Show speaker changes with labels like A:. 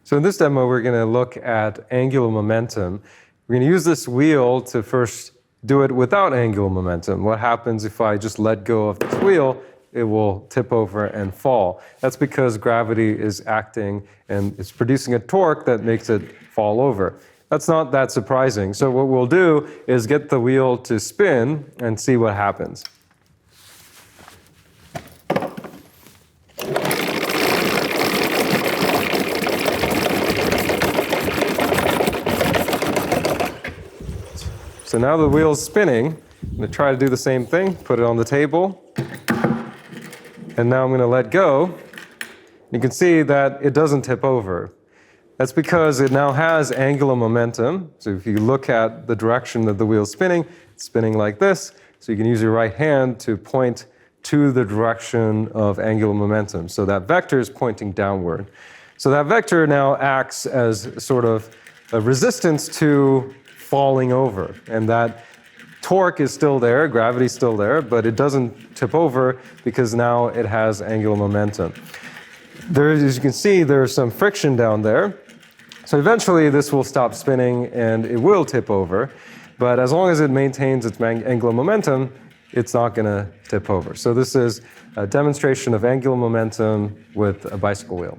A: So in this demo, we're going to look at angular momentum. We're going to use this wheel to first do it without angular momentum. What happens if I just let go of this wheel? It will tip over and fall. That's because gravity is acting and it's producing a torque that makes it fall over. That's not that surprising. So what we'll do is get the wheel to spin and see what happens. So now the wheel's spinning. I'm going to try to do the same thing, put it on the table. And now I'm going to let go. You can see that it doesn't tip over. That's because it now has angular momentum. So if you look at the direction that the wheel's spinning, it's spinning like this. So you can use your right hand to point to the direction of angular momentum. So that vector is pointing downward. So that vector now acts as sort of a resistance to falling over. And that torque is still there, gravity's still there, but it doesn't tip over because now it has angular momentum. As you can see, there's some friction down there. So eventually this will stop spinning and it will tip over. But as long as it maintains its angular momentum, it's not going to tip over. So this is a demonstration of angular momentum with a bicycle wheel.